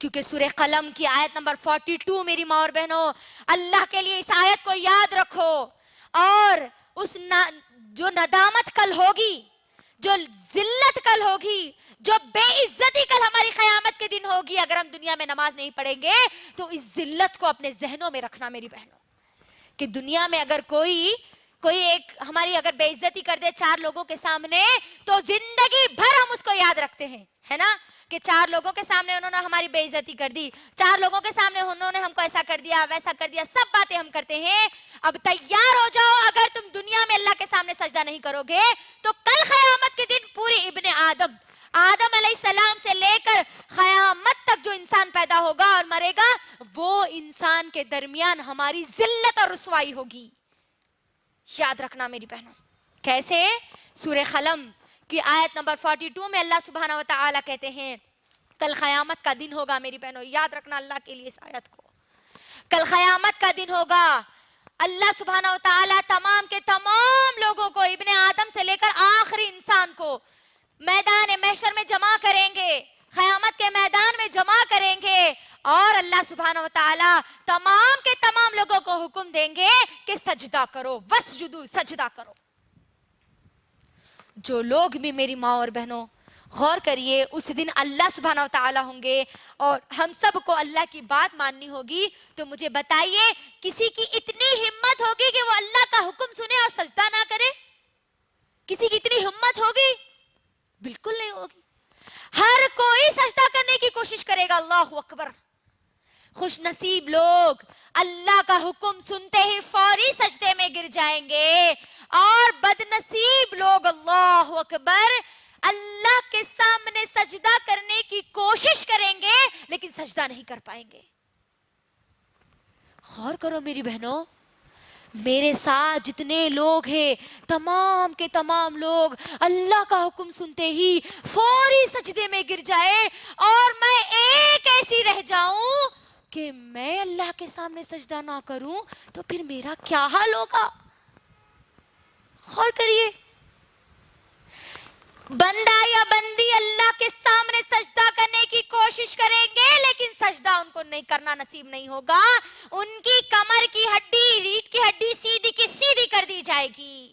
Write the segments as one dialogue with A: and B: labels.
A: کیونکہ سورہ قلم کی آیت نمبر 42 میری ماں اور بہنوں، اللہ کے لیے اس آیت کو یاد رکھو، اور اس جو ندامت کل ہوگی، جو ذلت کل ہوگی، جو بے عزتی کل ہماری قیامت کے دن ہوگی اگر ہم دنیا میں نماز نہیں پڑھیں گے، تو اس ذلت کو اپنے ذہنوں میں رکھنا میری بہنوں، کہ دنیا میں اگر کوئی ایک ہماری اگر بے عزتی کر دے 4 لوگوں کے سامنے، تو زندگی بھر ہم اس کو یاد رکھتے ہیں، ہے نا، کہ 4 لوگوں کے سامنے انہوں نے ہماری بے عزتی کر دی، 4 لوگوں کے سامنے انہوں نے ہم کو ایسا کر دیا ویسا کر دیا، سب باتیں ہم کرتے ہیں۔ اب تیار ہو جاؤ، اگر تم دنیا میں اللہ کے سامنے سجدہ نہیں کرو گے تو کل قیامت کے دن پوری ابن آدم علیہ السلام سے لے کر قیامت تک جو انسان پیدا ہوگا اور مرے گا، وہ انسان کے درمیان ہماری ذلت اور رسوائی ہوگی۔ یاد رکھنا میری بہنوں، کیسے؟ سورہ قلم کی آیت نمبر 42 میں اللہ سبحانہ وتعالی کہتے ہیں کل قیامت کا دن ہوگا میری بہنوں، یاد رکھنا اللہ کے لیے اس آیت کو، کل قیامت کا دن ہوگا، اللہ سبحانہ وتعالی تمام کے تمام لوگوں کو، ابن آدم سے لے کر آخری انسان کو میدان محشر میں جمع کریں گے، قیامت کے میدان میں جمع کریں گے، اور اللہ سبحانہ وتعالی تمام کے تمام لوگوں کو حکم دیں گے کہ سجدہ کرو، وسجدو، سجدہ کرو۔ جو لوگ بھی میری ماں اور بہنوں غور کریے، اس دن اللہ سبحانہ وتعالی ہوں گے اور ہم سب کو اللہ کی بات ماننی ہوگی، تو مجھے بتائیے کسی کی اتنی ہمت ہوگی کہ وہ اللہ کا حکم سنے اور سجدہ نہ کرے؟ کسی کی اتنی ہمت ہوگی؟ بالکل نہیں ہوگی۔ ہر کوئی سجدہ کرنے کی کوشش کرے گا، اللہ اکبر۔ خوش نصیب لوگ اللہ کا حکم سنتے ہی فوری سجدے میں گر جائیں گے، اور بد نصیب لوگ اللہ اکبر اللہ کے سامنے سجدہ کرنے کی کوشش کریں گے لیکن سجدہ نہیں کر پائیں گے۔ غور کرو میری بہنوں، میرے ساتھ جتنے لوگ ہیں تمام کے تمام لوگ اللہ کا حکم سنتے ہی فوری سجدے میں گر جائے، اور میں ایک ایسی رہ جاؤں کہ میں اللہ کے سامنے سجدہ نہ کروں، تو پھر میرا کیا حال ہوگا؟ غور کریے، بندہ یا بندی اللہ کے سامنے سجدہ کرنے کی کوشش کریں گے لیکن سجدہ ان کو نہیں کرنا نصیب نہیں ہوگا، ان کی کمر کی ہڈی، ریڑھ کی ہڈی سیدھی کی سیدھی کر دی جائے گی،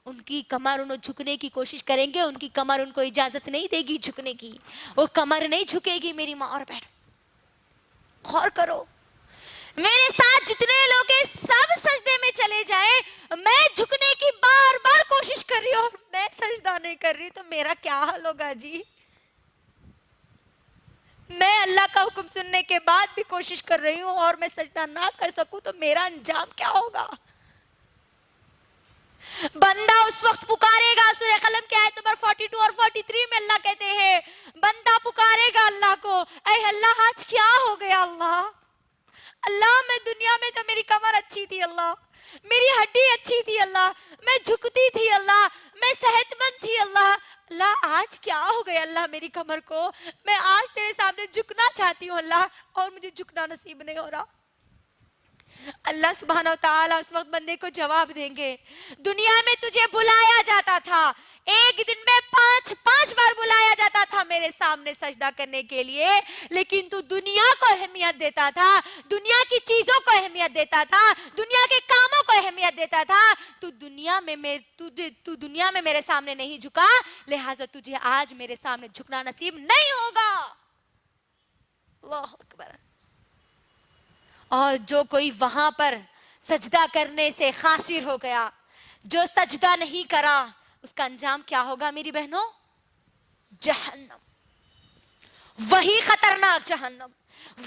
A: ان کی کمر انہوں جھکنے کی کوشش کریں گے، ان کی کمر ان کو اجازت نہیں دے گی جھکنے کی، وہ کمر نہیں جھکے گی میری ماں اور بہن۔ غور کرو، میرے ساتھ جتنے لوگ ہیں سب سجدے میں چلے جائیں، میں جھکنے کی بار بار کوشش کر رہی ہوں اور میں سجدہ نہیں کر رہی، تو میرا کیا حال ہوگا جی؟ میں اللہ کا حکم سننے کے بعد بھی کوشش کر رہی ہوں اور میں سجدہ نہ کر سکوں تو میرا انجام کیا ہوگا؟ بندہ اس وقت پکارے گا، سورہ قلم کی آیت نمبر 42 اور 43 میں اللہ کہتے ہیں بندہ پکارے گا اللہ کو، اے اللہ آج کیا ہو گیا؟ اللہ میں دنیا میں تو میری کمر اچھی تھی، اللہ میری ہڈی اچھی تھی، اللہ میں جھکتی تھی، اللہ میں صحت مند تھی، اللہ آج کیا ہو گیا اللہ میری کمر کو؟ میں آج تیرے سامنے جھکنا چاہتی ہوں اللہ، اور مجھے جھکنا نصیب نہیں ہو رہا۔ اللہ سبحانہ وتعالی اس وقت بندے کو جواب دیں گے، دنیا میں تجھے بلایا جاتا تھا، ایک دن میں 5 بار بلایا جاتا تھا میرے سامنے سجدہ کرنے کے لیے، لیکن تو دنیا کو اہمیت دیتا تھا، دنیا کی چیزوں کو اہمیت دیتا تھا، دنیا کے کاموں کو اہمیت دیتا تھا، تو دنیا میں میرے سامنے نہیں جھکا، لہٰذا تجھے آج میرے سامنے جھکنا نصیب نہیں ہوگا۔ اللہ اکبر۔ اور جو کوئی وہاں پر سجدہ کرنے سے خاسر ہو گیا، جو سجدہ نہیں کرا، اس کا انجام کیا ہوگا میری بہنوں؟ جہنم، وہی خطرناک جہنم،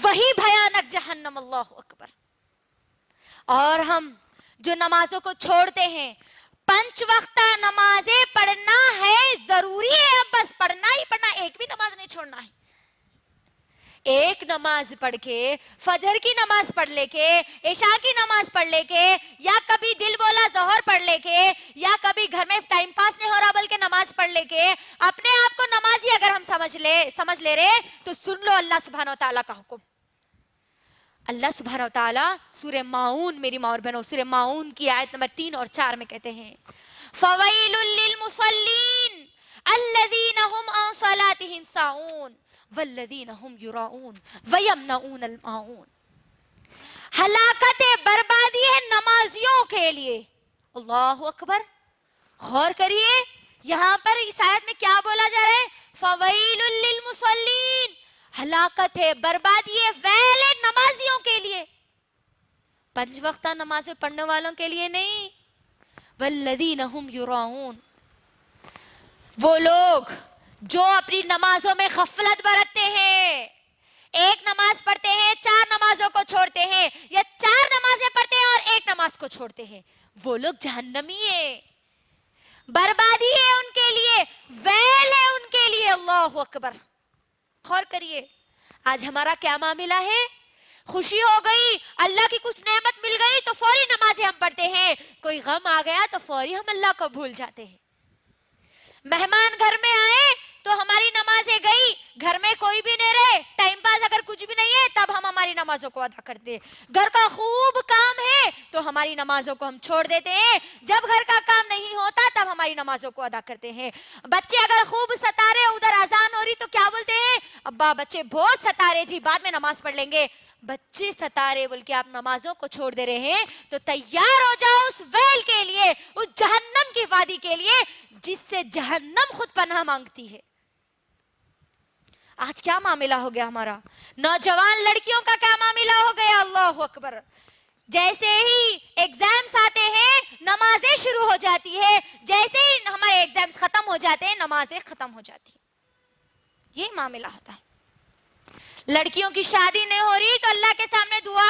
A: وہی بھیانک جہنم، اللہ اکبر۔ اور ہم جو نمازوں کو چھوڑتے ہیں، 5 وقتہ نمازیں پڑھنا ہے، ضروری ہے، اب بس پڑھنا ہی پڑھنا، ایک بھی نماز نہیں چھوڑنا ہے۔ ایک نماز پڑھ کے، فجر کی نماز پڑھ لے کے، عشاء کی نماز پڑھ لے کے، یا کبھی دل بولا ظہر پڑھ لے کے، یا کبھی گھر میں ٹائم پاس نہیں ہو رہا بلکہ نماز پڑھ لے کے، اپنے آپ کو نمازی اگر ہم سمجھ لے رہے، تو سن لو اللہ سبحانہ وتعالی کا حکم۔ اللہ سبحانہ وتعالی سورہ ماؤن، میری ماں اور بہنوں، سورہ ماؤن کی آیت نمبر 3 اور 4 میں کہتے ہیں فَوَيْلٌ لِّلْمُصَلِّينَ الَّذِينَ هُمْ عَنْ صَلَاتِهِمْ سَاهُونَ۔ والذین هم یراؤون ویمنعون الماعون. ہلاکت بربادی ہے نمازیوں کے لیے. اللہ اکبر. غور کریے یہاں پر اس آیت میں کیا بولا جا رہا ہے؟ فویل للمصلین. ہلاکت ہے، بربادی ہے، ویل ہے نمازیوں کے لیے، 5 وقتہ نمازیں پڑھنے والوں کے لیے نہیں. والذین هم یراؤون، وہ لوگ جو اپنی نمازوں میں غفلت برتتے ہیں. ایک نماز پڑھتے ہیں، 4 نمازوں کو چھوڑتے ہیں، یا 4 نمازیں پڑھتے ہیں اور 1 نماز کو چھوڑتے ہیں، وہ لوگ جہنمی ہیں. بربادی ہے ان کے لیے، ویل ہے ان کے لیے. اللہ اکبر. غور کریے آج ہمارا کیا معاملہ ہے؟ خوشی ہو گئی، اللہ کی کچھ نعمت مل گئی تو فوری نمازیں ہم پڑھتے ہیں. کوئی غم آ گیا تو فوری ہم اللہ کو بھول جاتے ہیں. مہمان گھر میں آئے تو ہماری نمازیں گئی، گھر میں کوئی بھی نہیں رہے، ٹائم پاس اگر کچھ بھی نہیں ہے تب ہم ہماری نمازوں کو ادا کرتے ہیں. گھر کا خوب کام ہے تو ہماری نمازوں کو ہم چھوڑ دیتے ہیں. جب گھر کا کام نہیں ہوتا تب ہماری نمازوں کو ادا کرتے ہیں. بچے اگر خوب ستا رہے، ادھر اذان ہو رہی تو کیا بولتے ہیں؟ ابا بچے بہت ستا رہے جی، بعد میں نماز پڑھ لیں گے. بچے ستارے بول کے آپ نمازوں کو چھوڑ دے رہے ہیں تو تیار ہو جاؤ اس ویل کے لیے، اس جہنم کی وادی کے لیے جس سے جہنم خود پناہ مانگتی ہے. آج کیا معاملہ ہو گیا ہمارا؟ نوجوان لڑکیوں کا کیا معاملہ ہو گیا؟ اللہ اکبر. جیسے ہی ایگزامز آتے ہیں نمازیں شروع ہو جاتی ہے، جیسے ہی ہمارے ایگزامز ختم ہو جاتے ہیں نمازیں ختم ہو جاتی ہیں. یہ معاملہ ہوتا ہے. لڑکیوں کی شادی نہیں ہو رہی تو اللہ کے سامنے دعا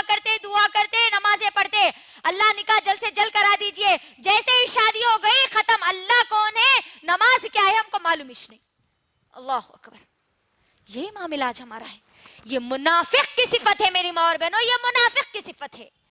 A: کرتے نمازیں پڑھتے، اللہ نکاح جلد سے جلد کرا دیجئے. جیسے ہی شادی ہو گئی ختم، اللہ کون ہے، نماز کیا ہے ہم کو معلوم ہی نہیں. اللہ اکبر. یہ معاملہ آج ہمارا ہے. یہ منافق کی صفت ہے میری ماں اور بہنوں، یہ منافق کی صفت ہے.